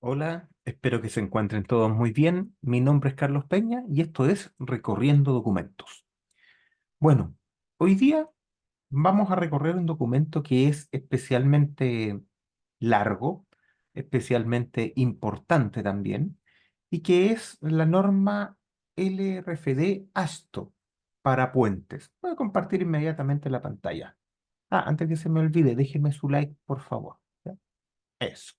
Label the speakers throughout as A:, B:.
A: Hola, espero que se encuentren todos muy bien. Mi nombre es Carlos Peña y esto es Recorriendo Documentos. Bueno, hoy día vamos a recorrer un documento que es especialmente largo, especialmente importante también, y que es la norma LRFD ASTO para puentes. Voy a compartir inmediatamente la pantalla. Antes que se me olvide, déjenme su like, por favor. ¿Ya? Eso.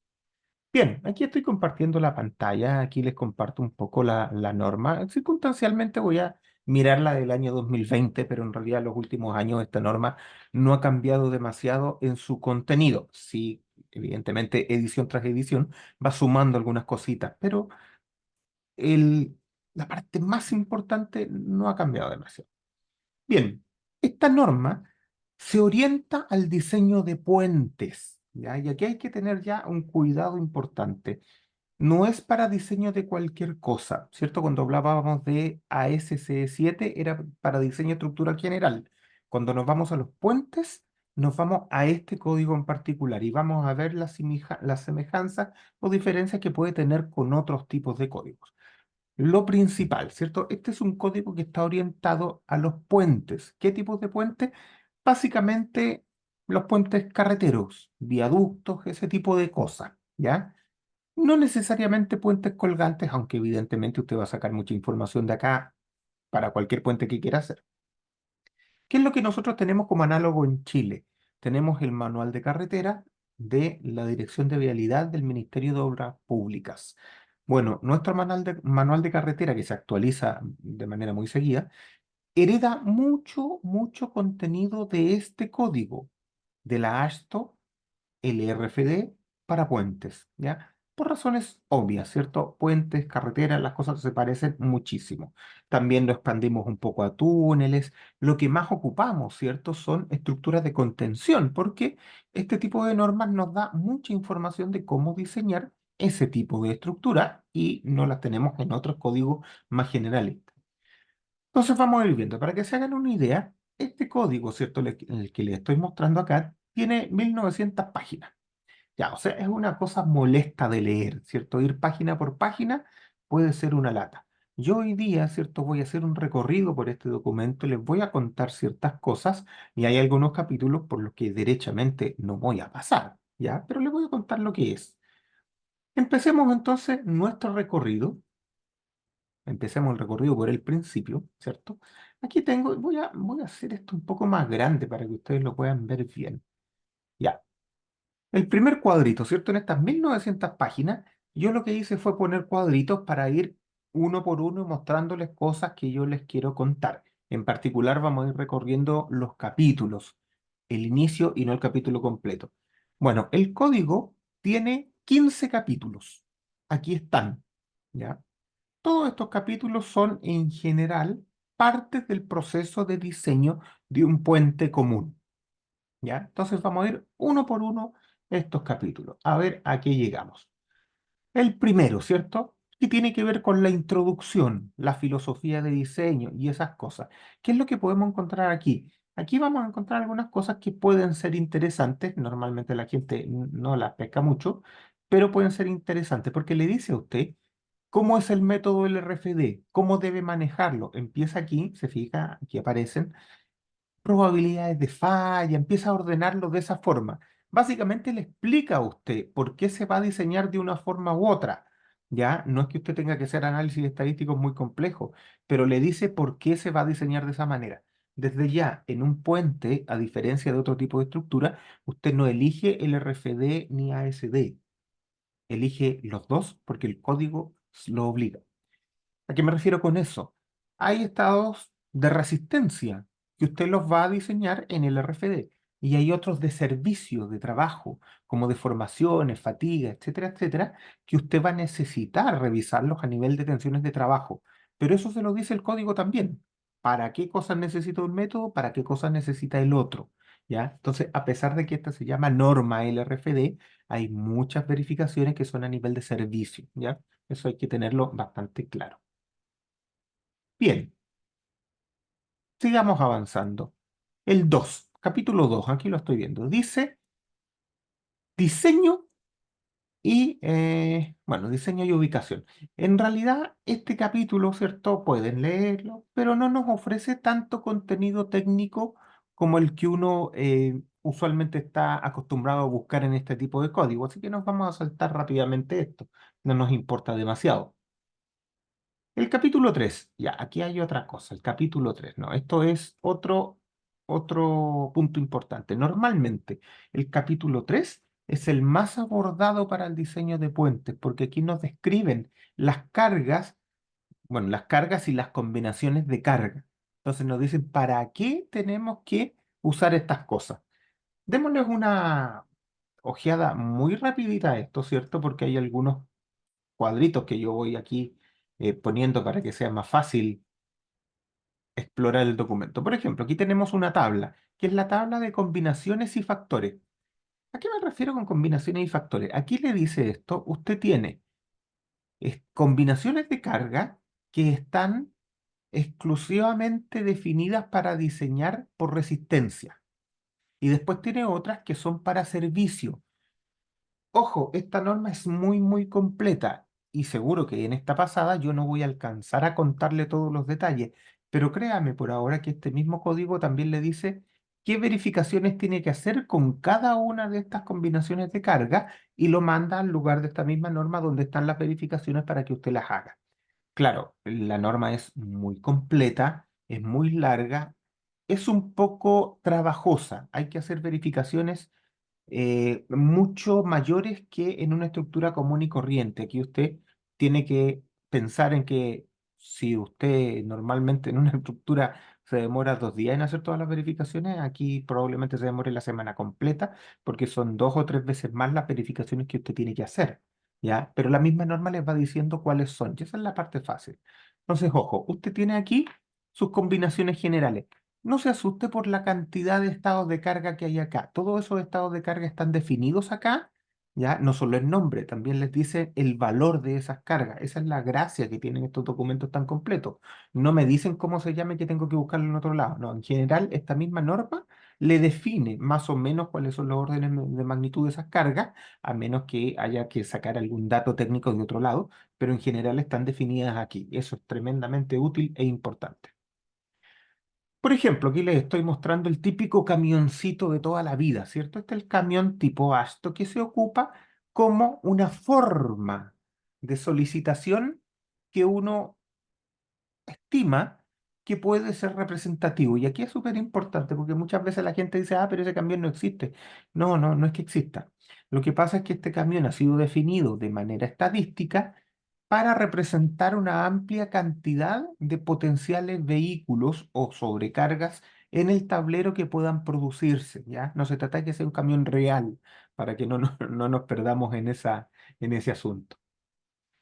A: Bien, aquí estoy compartiendo la pantalla, aquí les comparto un poco la norma. Circunstancialmente voy a mirar la del año 2020, pero en realidad en los últimos años esta norma no ha cambiado demasiado en su contenido. Sí, evidentemente edición tras edición va sumando algunas cositas, pero el, la parte más importante no ha cambiado demasiado. Bien, esta norma se orienta al diseño de puentes, ¿ya? Y aquí hay que tener ya un cuidado importante. No es para diseño de cualquier cosa, ¿cierto? Cuando hablábamos de ASC7 era para diseño estructural general. Cuando nos vamos a los puentes, nos vamos a este código en particular y vamos a ver las semejanzas o diferencias que puede tener con otros tipos de códigos. Lo principal, ¿cierto? Este es un código que está orientado a los puentes. ¿Qué tipos de puentes? Básicamente los puentes carreteros, viaductos, ese tipo de cosas, ¿ya? No necesariamente puentes colgantes, aunque evidentemente usted va a sacar mucha información de acá para cualquier puente que quiera hacer. ¿Qué es lo que nosotros tenemos como análogo en Chile? Tenemos el manual de carretera de la Dirección de Vialidad del Ministerio de Obras Públicas. Bueno, nuestro manual de carretera, que se actualiza de manera muy seguida, hereda mucho, mucho contenido de este código, de la ASTO el RFD para puentes, ¿ya? Por razones obvias, ¿cierto? Puentes, carreteras, las cosas se parecen muchísimo. También lo expandimos un poco a túneles. Lo que más ocupamos, ¿cierto? Son estructuras de contención, porque este tipo de normas nos da mucha información de cómo diseñar ese tipo de estructura y no las tenemos en otros códigos más generales. Entonces vamos a ir viendo, para que se hagan una idea, este código, ¿cierto? El que les estoy mostrando acá, tiene 1900 páginas. Ya, o sea, es una cosa molesta de leer, ¿cierto? Ir página por página puede ser una lata. Yo hoy día, ¿cierto? Voy a hacer un recorrido por este documento, les voy a contar ciertas cosas y hay algunos capítulos por los que derechamente no voy a pasar, ¿ya? Pero les voy a contar lo que es. Empecemos entonces nuestro recorrido. Empecemos el recorrido por el principio, ¿cierto? Aquí tengo, voy a hacer esto un poco más grande para que ustedes lo puedan ver bien. Ya. El primer cuadrito, ¿cierto? En estas 1900 páginas, yo lo que hice fue poner cuadritos para ir uno por uno mostrándoles cosas que yo les quiero contar. En particular, vamos a ir recorriendo los capítulos, el inicio y no el capítulo completo. Bueno, el código tiene 15 capítulos. Aquí están, ¿ya? Todos estos capítulos son, en general, partes del proceso de diseño de un puente común. ¿Ya? Entonces vamos a ir uno por uno estos capítulos, a ver a qué llegamos. El primero, ¿cierto? Que tiene que ver con la introducción, la filosofía de diseño y esas cosas. ¿Qué es lo que podemos encontrar aquí? Aquí vamos a encontrar algunas cosas que pueden ser interesantes. Normalmente la gente no las pesca mucho, pero pueden ser interesantes porque le dice a usted cómo es el método del RFD, cómo debe manejarlo. Empieza aquí, se fija, aquí aparecen probabilidades de falla, empieza a ordenarlo de esa forma. Básicamente le explica a usted por qué se va a diseñar de una forma u otra. Ya, no es que usted tenga que hacer análisis estadísticos muy complejos, pero le dice por qué se va a diseñar de esa manera. Desde ya, en un puente, a diferencia de otro tipo de estructura, usted no elige el RFD ni ASD, elige los dos porque el código lo obliga. ¿A qué me refiero con eso? Hay estados de resistencia que usted los va a diseñar en el RFD y hay otros de servicio, de trabajo, como deformaciones, fatiga, etcétera, etcétera, que usted va a necesitar revisarlos a nivel de tensiones de trabajo. Pero eso se lo dice el código también. ¿Para qué cosas necesita un método? ¿Para qué cosas necesita el otro? ¿Ya? Entonces, a pesar de que esta se llama norma LRFD, hay muchas verificaciones que son a nivel de servicio, ¿ya? Eso hay que tenerlo bastante claro. Bien, sigamos avanzando. El 2, capítulo 2, aquí lo estoy viendo. Dice diseño Y, bueno, diseño y ubicación. En realidad, este capítulo, ¿cierto? Pueden leerlo, pero no nos ofrece tanto contenido técnico como el que uno usualmente está acostumbrado a buscar en este tipo de código. Así que nos vamos a saltar rápidamente esto. No nos importa demasiado. El capítulo 3 ya, aquí hay otra cosa. El capítulo 3 no, esto es otro punto importante. Normalmente, el capítulo 3 es el más abordado para el diseño de puentes, porque aquí nos describen las cargas, bueno, las cargas y las combinaciones de carga. Entonces nos dicen para qué tenemos que usar estas cosas. Démosles una ojeada muy rapidita a esto, ¿cierto? Porque hay algunos cuadritos que yo voy aquí poniendo para que sea más fácil explorar el documento. Por ejemplo, aquí tenemos una tabla, que es la tabla de combinaciones y factores. ¿A qué me refiero con combinaciones y factores? Aquí le dice esto, usted tiene combinaciones de carga que están exclusivamente definidas para diseñar por resistencia. Y después tiene otras que son para servicio. Ojo, esta norma es muy completa y seguro que en esta pasada yo no voy a alcanzar a contarle todos los detalles, pero créame por ahora que este mismo código también le dice qué verificaciones tiene que hacer con cada una de estas combinaciones de carga y lo manda al lugar de esta misma norma donde están las verificaciones para que usted las haga. Claro, la norma es muy completa, es muy larga, es un poco trabajosa, hay que hacer verificaciones mucho mayores que en una estructura común y corriente. Aquí usted tiene que pensar en que si usted normalmente en una estructura se demora 2 días en hacer todas las verificaciones, aquí probablemente se demore la semana completa porque son 2 o 3 veces más las verificaciones que usted tiene que hacer. ¿Ya? Pero la misma norma les va diciendo cuáles son, y esa es la parte fácil. Entonces, ojo, usted tiene aquí sus combinaciones generales. No se asuste por la cantidad de estados de carga que hay acá. Todos esos estados de carga están definidos acá, ya no solo el nombre, también les dice el valor de esas cargas. Esa es la gracia que tienen estos documentos tan completos. No me dicen cómo se llama y que tengo que buscarlo en otro lado. No, en general, esta misma norma le define más o menos cuáles son los órdenes de magnitud de esas cargas, a menos que haya que sacar algún dato técnico de otro lado, pero en general están definidas aquí. Eso es tremendamente útil e importante. Por ejemplo, aquí les estoy mostrando el típico camioncito de toda la vida, ¿cierto? Este es el camión tipo Asto que se ocupa como una forma de solicitación que uno estima que puede ser representativo. Y aquí es súper importante porque muchas veces la gente dice, ah, pero ese camión no existe. No es que exista. Lo que pasa es que este camión ha sido definido de manera estadística para representar una amplia cantidad de potenciales vehículos o sobrecargas en el tablero que puedan producirse, ¿ya? No se trata de que sea un camión real, para que no nos perdamos en ese asunto.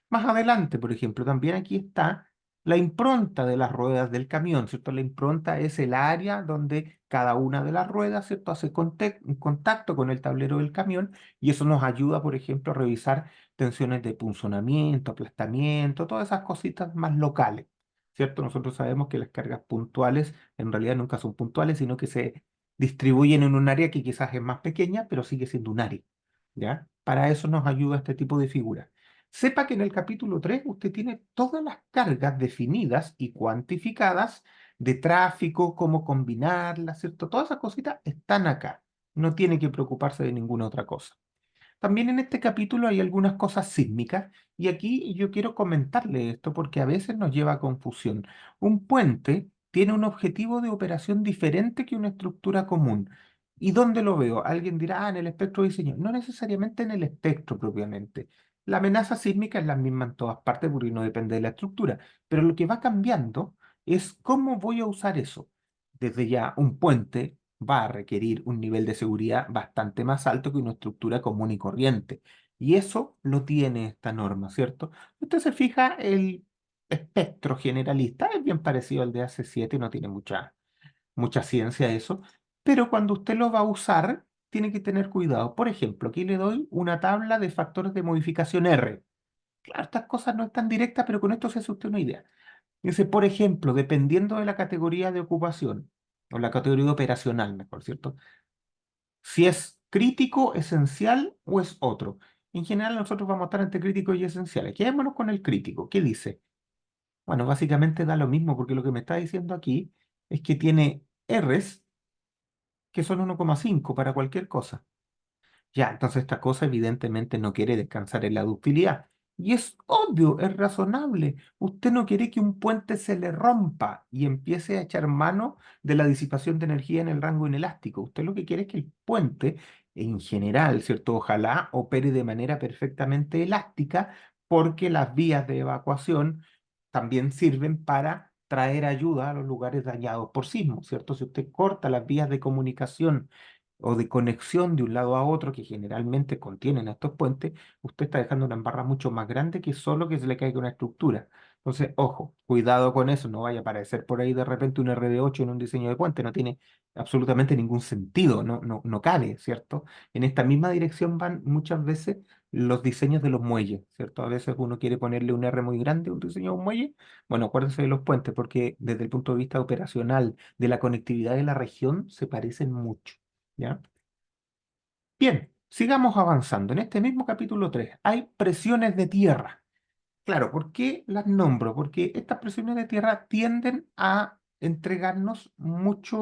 A: Más adelante, por ejemplo, también aquí está la impronta de las ruedas del camión, ¿cierto? La impronta es el área donde cada una de las ruedas, ¿cierto? Hace contacto con el tablero del camión y eso nos ayuda, por ejemplo, a revisar tensiones de punzonamiento, aplastamiento, todas esas cositas más locales, ¿cierto? Nosotros sabemos que las cargas puntuales en realidad nunca son puntuales, sino que se distribuyen en un área que quizás es más pequeña, pero sigue siendo un área, ¿ya? Para eso nos ayuda este tipo de figuras. Sepa que en el capítulo 3 usted tiene todas las cargas definidas y cuantificadas de tráfico, cómo combinarlas, ¿cierto? Todas esas cositas están acá. No tiene que preocuparse de ninguna otra cosa. También en este capítulo hay algunas cosas sísmicas y aquí yo quiero comentarle esto porque a veces nos lleva a confusión. Un puente tiene un objetivo de operación diferente que una estructura común. ¿Y dónde lo veo? Alguien dirá, ah, en el espectro de diseño. No necesariamente en el espectro propiamente. La amenaza sísmica es la misma en todas partes porque no depende de la estructura, pero lo que va cambiando es cómo voy a usar eso. Desde ya, un puente va a requerir un nivel de seguridad bastante más alto que una estructura común y corriente. Y eso lo tiene esta norma, ¿cierto? Usted se fija, el espectro generalista es bien parecido al de AC7, no tiene mucha ciencia eso, pero cuando usted lo va a usar, tiene que tener cuidado. Por ejemplo, aquí le doy una tabla de factores de modificación R. Claro, estas cosas no están directas, pero con esto se hace usted una idea. Dice, por ejemplo, dependiendo de la categoría de ocupación, o la categoría operacional, mejor, ¿cierto? Si es crítico, esencial o es otro. En general nosotros vamos a estar entre críticos y esenciales. Quedémonos con el crítico. ¿Qué dice? Bueno, básicamente da lo mismo porque lo que me está diciendo aquí es que tiene Rs que son 1,5 para cualquier cosa. Ya, entonces esta cosa evidentemente no quiere descansar en la ductilidad. Y es obvio, es razonable. Usted no quiere que un puente se le rompa y empiece a echar mano de la disipación de energía en el rango inelástico. Usted lo que quiere es que el puente, en general, ¿cierto? Ojalá opere de manera perfectamente elástica porque las vías de evacuación también sirven para traer ayuda a los lugares dañados por sismos, ¿cierto? Si usted corta las vías de comunicación o de conexión de un lado a otro que generalmente contienen estos puentes, usted está dejando una embarra mucho más grande que solo que se le caiga una estructura. Entonces, ojo, cuidado con eso, no vaya a aparecer por ahí de repente un RD8 en un diseño de puente, no tiene absolutamente ningún sentido, no cabe, ¿cierto? En esta misma dirección van muchas veces los diseños de los muelles, ¿cierto? A veces uno quiere ponerle un R muy grande a un diseño de un muelle. Bueno, acuérdense de los puentes porque desde el punto de vista operacional de la conectividad de la región se parecen mucho. ¿Ya? Bien, sigamos avanzando. En este mismo capítulo 3 hay presiones de tierra. Claro, ¿por qué las nombro? Porque estas presiones de tierra tienden a entregarnos mucha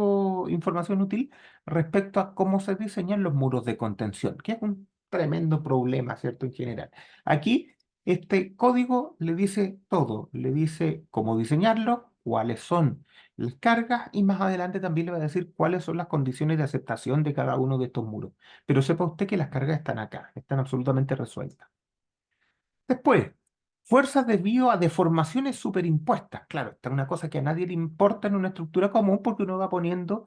A: información útil respecto a cómo se diseñan los muros de contención, que es un tremendo problema, ¿cierto? En general. Aquí, este código le dice todo, le dice cómo diseñarlo, cuáles son las cargas y más adelante también le va a decir cuáles son las condiciones de aceptación de cada uno de estos muros. Pero sepa usted que las cargas están acá, están absolutamente resueltas. Después, fuerzas debido a deformaciones superimpuestas. Claro, esta es una cosa que a nadie le importa en una estructura común porque uno va poniendo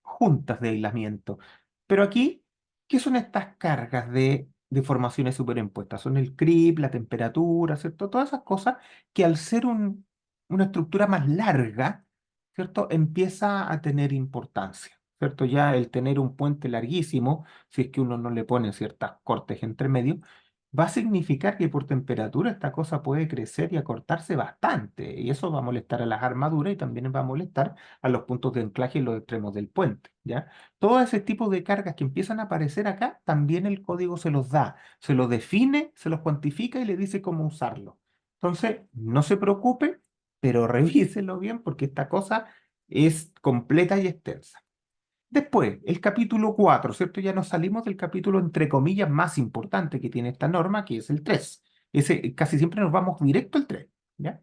A: juntas de aislamiento. Pero aquí, ¿qué son estas cargas de deformaciones superimpuestas? Son el creep, la temperatura, ¿cierto? Todas esas cosas que al ser una estructura más larga, ¿cierto? Empieza a tener importancia, ¿cierto? Ya el tener un puente larguísimo, si es que uno no le pone ciertas cortes entre medio, va a significar que por temperatura esta cosa puede crecer y acortarse bastante, y eso va a molestar a las armaduras y también va a molestar a los puntos de anclaje y los extremos del puente, ¿ya? Todo ese tipo de cargas que empiezan a aparecer acá, también el código se los da, se los define, se los cuantifica y le dice cómo usarlo. Entonces, no se preocupe, pero revíselo bien porque esta cosa es completa y extensa. Después, el capítulo 4, ¿cierto? Ya nos salimos del capítulo, entre comillas, más importante que tiene esta norma, que es el 3. Ese, casi siempre nos vamos directo al 3, ¿ya?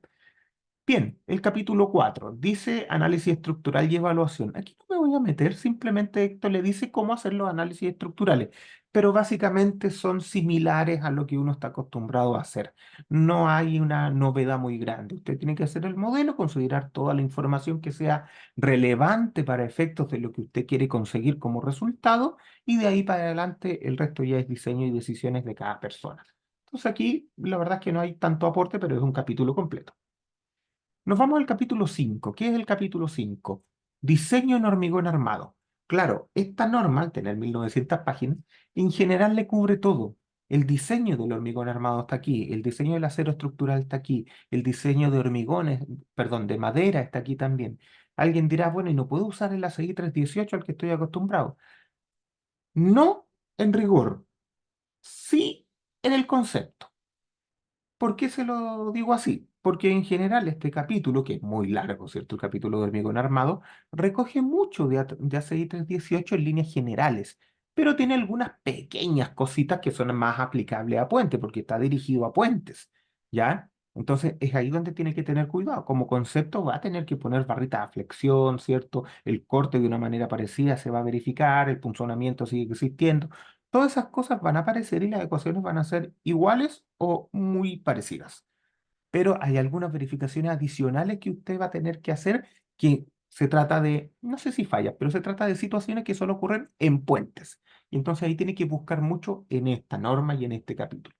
A: Bien, el capítulo 4 dice análisis estructural y evaluación. Aquí no me voy a meter, simplemente esto le dice cómo hacer los análisis estructurales, pero básicamente son similares a lo que uno está acostumbrado a hacer. No hay una novedad muy grande. Usted tiene que hacer el modelo, considerar toda la información que sea relevante para efectos de lo que usted quiere conseguir como resultado y de ahí para adelante el resto ya es diseño y decisiones de cada persona. Entonces aquí la verdad es que no hay tanto aporte, pero es un capítulo completo. Nos vamos al capítulo 5. ¿Qué es el capítulo 5? Diseño en hormigón armado. Claro, esta norma, al tener 1900 páginas, en general le cubre todo. El diseño del hormigón armado está aquí, el diseño del acero estructural está aquí, el diseño de hormigones, perdón, de madera está aquí también. Alguien dirá, bueno, ¿y no puedo usar el ACI 318 al que estoy acostumbrado? No en rigor, sí en el concepto. ¿Por qué se lo digo así? Porque en general este capítulo, que es muy largo, ¿cierto? El capítulo de hormigón armado, recoge mucho de ACI 318 en líneas generales, pero tiene algunas pequeñas cositas que son más aplicables a puentes, porque está dirigido a puentes, ¿ya? Entonces es ahí donde tiene que tener cuidado. Como concepto va a tener que poner barritas a flexión, ¿cierto? El corte de una manera parecida se va a verificar, el punzonamiento sigue existiendo. Todas esas cosas van a aparecer y las ecuaciones van a ser iguales o muy parecidas. Pero hay algunas verificaciones adicionales que usted va a tener que hacer que se trata de, no sé si fallas, pero se trata de situaciones que solo ocurren en puentes. Y entonces ahí tiene que buscar mucho en esta norma y en este capítulo.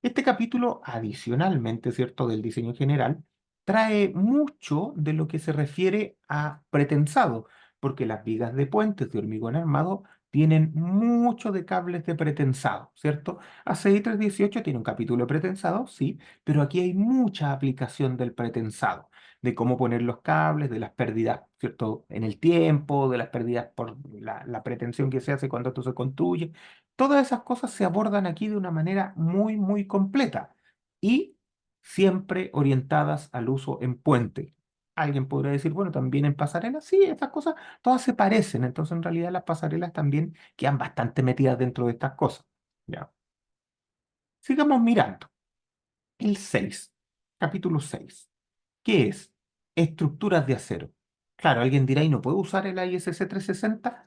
A: Este capítulo, adicionalmente, ¿cierto?, del diseño general, trae mucho de lo que se refiere a pretensado, porque las vigas de puentes de hormigón armado tienen mucho de cables de pretensado, ¿cierto? ACI 318 tiene un capítulo de pretensado, sí, pero aquí hay mucha aplicación del pretensado, de cómo poner los cables, de las pérdidas, ¿cierto? En el tiempo, de las pérdidas por la pretensión que se hace cuando esto se construye. Todas esas cosas se abordan aquí de una manera muy, muy completa y siempre orientadas al uso en puente. Alguien podría decir, bueno, también en pasarelas, sí, estas cosas todas se parecen, entonces en realidad las pasarelas también quedan bastante metidas dentro de estas cosas. ¿Ya? Sigamos mirando. El 6, capítulo 6. ¿Qué es? Estructuras de acero. Claro, alguien dirá, ¿y no puedo usar el ISC 360?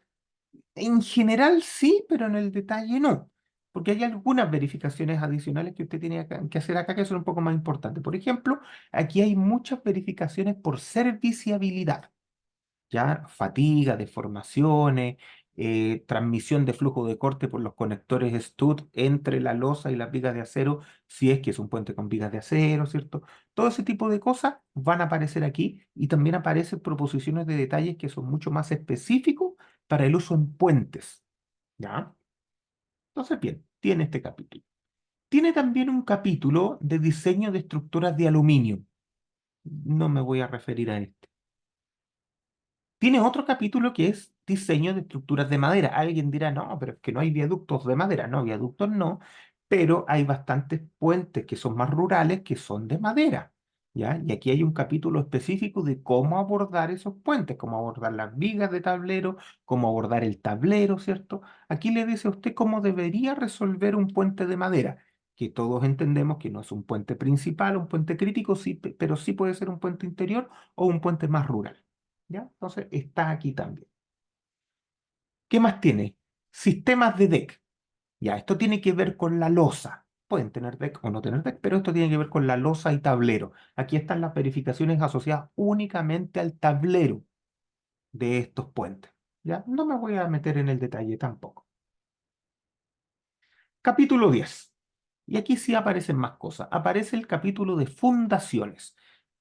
A: En general sí, pero en el detalle no, porque hay algunas verificaciones adicionales que usted tiene que hacer acá que son un poco más importantes. Por ejemplo, aquí hay muchas verificaciones por serviciabilidad, ya fatiga, deformaciones, transmisión de flujo de corte por los conectores stud entre la losa y las vigas de acero, si es que es un puente con vigas de acero, ¿cierto? Todo ese tipo de cosas van a aparecer aquí y también aparecen proposiciones de detalles que son mucho más específicos para el uso en puentes, ¿ya? Entonces, bien, tiene este capítulo. Tiene también un capítulo de diseño de estructuras de aluminio. No me voy a referir a este. Tiene otro capítulo que es diseño de estructuras de madera. Alguien dirá, no, pero es que no hay viaductos de madera. No, viaductos no, pero hay bastantes puentes que son más rurales que son de madera. ¿Ya? Y aquí hay un capítulo específico de cómo abordar esos puentes, cómo abordar las vigas de tablero, cómo abordar el tablero, ¿cierto? Aquí le dice a usted cómo debería resolver un puente de madera, que todos entendemos que no es un puente principal, un puente crítico, sí, pero sí puede ser un puente interior o un puente más rural. ¿Ya? Entonces está aquí también. ¿Qué más tiene? Sistemas de deck. Ya, esto tiene que ver con la losa. Pueden tener deck o no tener deck, pero esto tiene que ver con la losa y tablero. Aquí están las verificaciones asociadas únicamente al tablero de estos puentes. Ya, no me voy a meter en el detalle tampoco. Capítulo 10. Y aquí sí aparecen más cosas. Aparece el capítulo de fundaciones.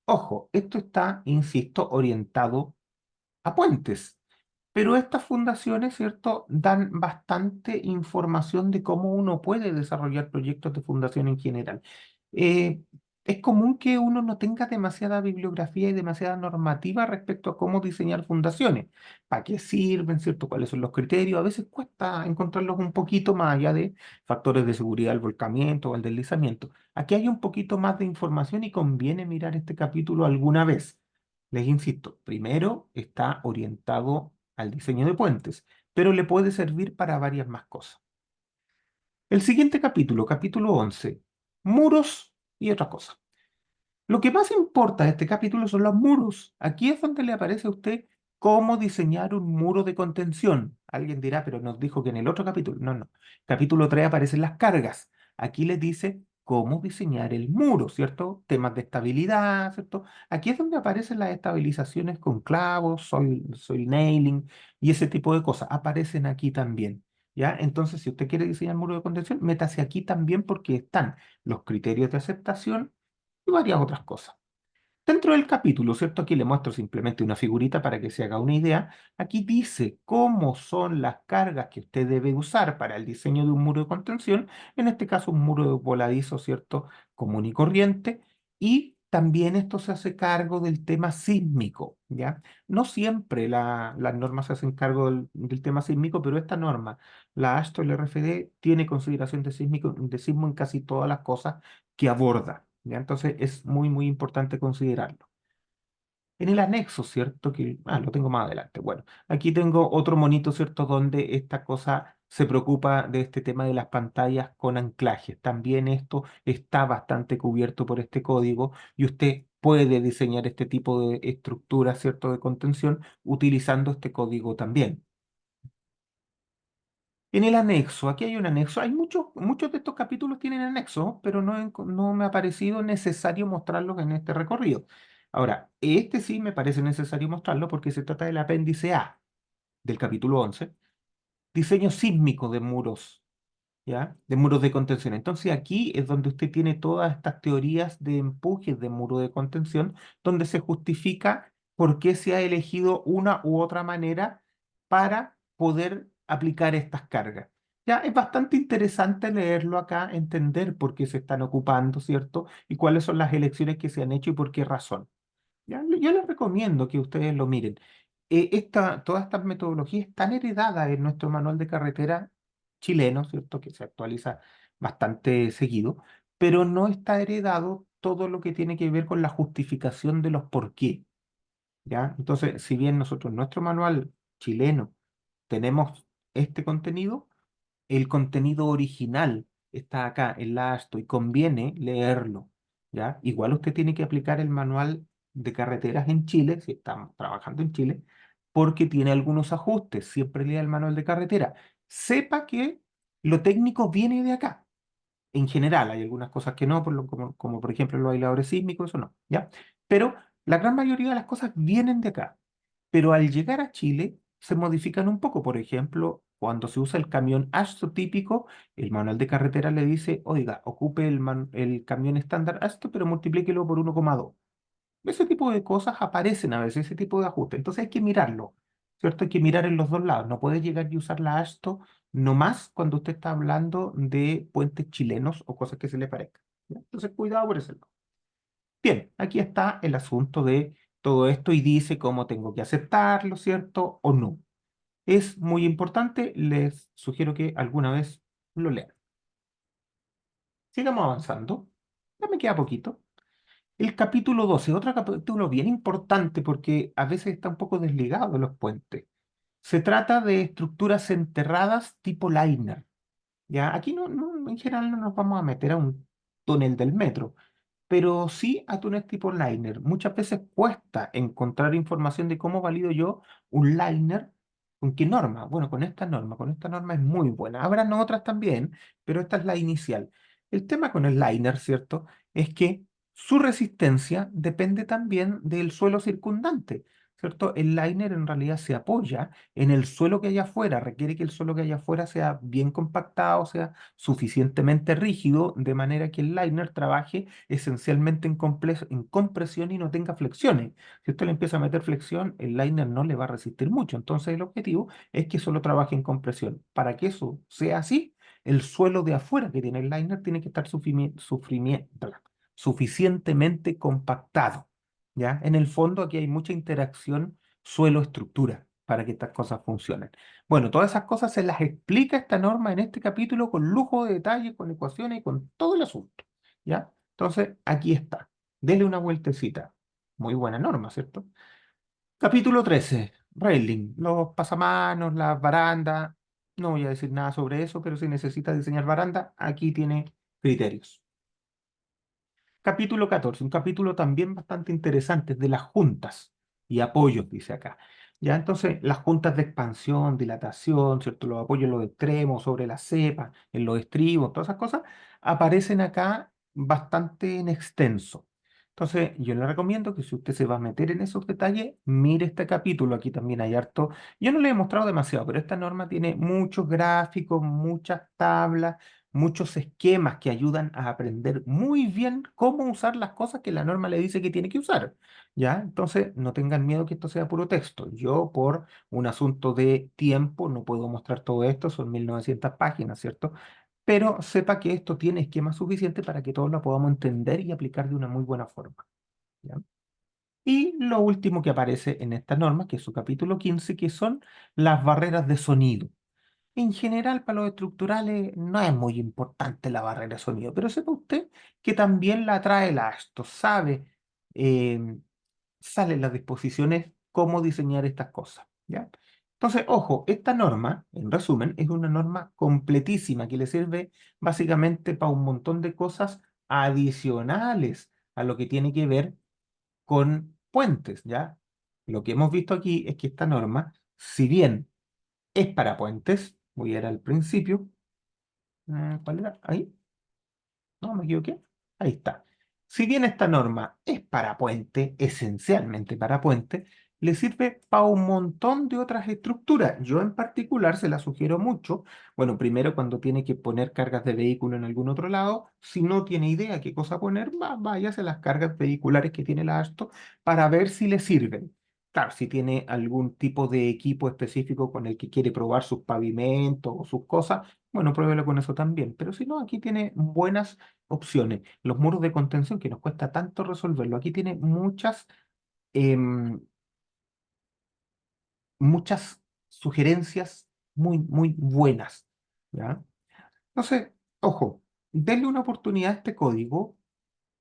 A: Ojo, esto está, insisto, orientado a puentes. Pero estas fundaciones, ¿cierto?, dan bastante información de cómo uno puede desarrollar proyectos de fundación en general. Eh, es común que uno no tenga demasiada bibliografía y demasiada normativa respecto a cómo diseñar fundaciones, para qué sirven, ¿cierto?, cuáles son los criterios. A veces cuesta encontrarlos un poquito más allá de factores de seguridad, el volcamiento o el deslizamiento. Aquí hay un poquito más de información y conviene mirar este capítulo alguna vez. Les insisto, primero está orientado al diseño de puentes, pero le puede servir para varias más cosas. El siguiente capítulo, capítulo 11, muros y otra cosa. Lo que más importa de este capítulo son los muros. Aquí es donde le aparece a usted cómo diseñar un muro de contención. Alguien dirá, pero nos dijo que en el otro capítulo. No, no. Capítulo 3 aparecen las cargas. Aquí les dice cómo diseñar el muro, ¿cierto? Temas de estabilidad, ¿cierto? Aquí es donde aparecen las estabilizaciones con clavos, soil nailing y ese tipo de cosas. Aparecen aquí también. ¿Ya? Entonces, si usted quiere diseñar muro de contención, métase aquí también porque están los criterios de aceptación y varias otras cosas. Dentro del capítulo, ¿cierto? Aquí le muestro simplemente una figurita para que se haga una idea. Aquí dice cómo son las cargas que usted debe usar para el diseño de un muro de contención, en este caso un muro de voladizo, ¿cierto? Común y corriente. Y también esto se hace cargo del tema sísmico, ¿ya? No siempre las normas se hacen cargo del tema sísmico, pero esta norma, la AASHTO, el RFD, tiene consideración de sismo en casi todas las cosas que aborda. ¿Ya? Entonces es muy, muy importante considerarlo. En el anexo, ¿cierto? Lo tengo más adelante. Bueno, aquí tengo otro monito, ¿cierto? Donde esta cosa se preocupa de este tema de las pantallas con anclajes. También esto está bastante cubierto por este código y usted puede diseñar este tipo de estructura, ¿cierto? De contención utilizando este código también. En el anexo, aquí hay un anexo. Hay muchos de estos capítulos tienen anexos, pero no me ha parecido necesario mostrarlos en este recorrido. Ahora, este sí me parece necesario mostrarlo porque se trata del apéndice A del capítulo 11, diseño sísmico de muros, ¿ya? De muros de contención. Entonces aquí es donde usted tiene todas estas teorías de empujes de muro de contención, donde se justifica por qué se ha elegido una u otra manera para poder aplicar estas cargas. Ya es bastante interesante leerlo acá, entender por qué se están ocupando, ¿cierto? Y cuáles son las elecciones que se han hecho y por qué razón. ¿Ya? Yo les recomiendo que ustedes lo miren. Todas estas metodologías están heredadas en nuestro manual de carretera chileno, ¿cierto? Que se actualiza bastante seguido, pero no está heredado todo lo que tiene que ver con la justificación de los por qué. ¿Ya? Entonces, si bien nosotros en nuestro manual chileno tenemos este contenido, el contenido original está acá en la ASTO y conviene leerlo, ¿ya? Igual usted tiene que aplicar el manual de carreteras en Chile, si estamos trabajando en Chile, porque tiene algunos ajustes. Siempre lea el manual de carretera. Sepa que lo técnico viene de acá. En general, hay algunas cosas que no, como por ejemplo los aisladores sísmicos, eso no, ¿ya? Pero la gran mayoría de las cosas vienen de acá. Pero al llegar a Chile se modifican un poco. Por ejemplo, cuando se usa el camión ASTO típico, el manual de carretera le dice, oiga, ocupe el camión estándar ASTO, pero multiplíquelo por 1,2. Ese tipo de cosas aparecen a veces, ese tipo de ajustes. Entonces hay que mirarlo, ¿cierto? Hay que mirar en los dos lados. No puede llegar y usar la ASTO nomás cuando usted está hablando de puentes chilenos o cosas que se le parezcan. ¿Ya? Entonces cuidado por ese lado. Bien, aquí está el asunto de todo esto y dice cómo tengo que aceptarlo, ¿cierto? O no. Es muy importante, les sugiero que alguna vez lo lean. Sigamos avanzando. Ya me queda poquito. El capítulo 12, otro capítulo bien importante porque a veces está un poco desligado de los puentes. Se trata de estructuras enterradas tipo liner. ¿Ya? Aquí en general no nos vamos a meter a un túnel del metro, pero sí a túneles tipo liner. Muchas veces cuesta encontrar información de cómo valido yo un liner. ¿Con qué norma? Bueno, con esta norma es muy buena. Habrán otras también, pero esta es la inicial. El tema con el liner, ¿cierto? Es que su resistencia depende también del suelo circundante, ¿cierto? El liner en realidad se apoya en el suelo que hay afuera, requiere que el suelo que hay afuera sea bien compactado, sea suficientemente rígido, de manera que el liner trabaje esencialmente en compresión y no tenga flexiones. Si usted le empieza a meter flexión, el liner no le va a resistir mucho. Entonces el objetivo es que solo trabaje en compresión. Para que eso sea así, el suelo de afuera que tiene el liner tiene que estar suficientemente compactado. ¿Ya? En el fondo aquí hay mucha interacción suelo-estructura para que estas cosas funcionen. Bueno, todas esas cosas se las explica esta norma en este capítulo con lujo de detalle, con ecuaciones y con todo el asunto. ¿Ya? Entonces, aquí está. Dele una vueltecita. Muy buena norma, ¿cierto? Capítulo 13. Railing. Los pasamanos, las barandas. No voy a decir nada sobre eso, pero si necesita diseñar baranda, aquí tiene criterios. Capítulo 14, un capítulo también bastante interesante de las juntas y apoyos, dice acá. Ya, entonces, las juntas de expansión, dilatación, ¿cierto? Los apoyos en los extremos, sobre la cepa, en los estribos, todas esas cosas, aparecen acá bastante en extenso. Entonces, yo le recomiendo que si usted se va a meter en esos detalles, mire este capítulo. Aquí también hay harto. Yo no le he mostrado demasiado, pero esta norma tiene muchos gráficos, muchas tablas, muchos esquemas que ayudan a aprender muy bien cómo usar las cosas que la norma le dice que tiene que usar. ¿Ya? Entonces, no tengan miedo que esto sea puro texto. Yo, por un asunto de tiempo, no puedo mostrar todo esto, son 1900 páginas, ¿cierto? Pero sepa que esto tiene esquemas suficientes para que todos lo podamos entender y aplicar de una muy buena forma. ¿Ya? Y lo último que aparece en esta norma, que es su capítulo 15, que son las barreras de sonido. En general, para los estructurales no es muy importante la barrera de sonido, pero sepa usted que también la trae el ASTO, sabe, eh, salen las disposiciones cómo diseñar estas cosas, ¿ya? Entonces, ojo, esta norma, en resumen, es una norma completísima que le sirve básicamente para un montón de cosas adicionales a lo que tiene que ver con puentes, ¿ya? Lo que hemos visto aquí es que esta norma, si bien es para puentes. Voy a ir al principio. ¿Cuál era? Ahí. No, me equivoqué. Ahí está. Si bien esta norma es para puente, esencialmente para puente, le sirve para un montón de otras estructuras. Yo en particular se la sugiero mucho. Bueno, primero cuando tiene que poner cargas de vehículo en algún otro lado. Si no tiene idea qué cosa poner, váyase a las cargas vehiculares que tiene la ASTO para ver si le sirven. Claro, si tiene algún tipo de equipo específico con el que quiere probar sus pavimentos o sus cosas, bueno, pruébelo con eso también. Pero si no, aquí tiene buenas opciones. Los muros de contención, que nos cuesta tanto resolverlo, aquí tiene em, muchas sugerencias muy buenas. ¿Ya? Entonces, ojo, denle una oportunidad a este código,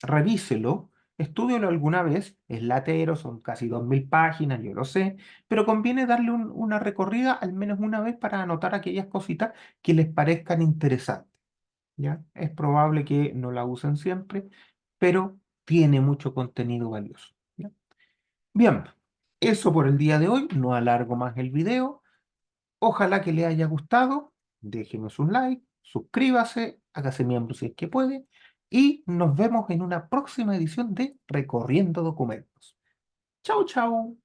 A: revíselo, estúdialo alguna vez, es latero, son casi 2000 páginas, yo lo sé, pero conviene darle una recorrida al menos una vez para anotar aquellas cositas que les parezcan interesantes, ¿ya? Es probable que no la usen siempre, pero tiene mucho contenido valioso, ¿ya? Bien, eso por el día de hoy, no alargo más el video. Ojalá que le haya gustado. Déjenos un like, suscríbase, hágase miembro si es que puede. Y nos vemos en una próxima edición de Recorriendo Documentos. Chau, chau.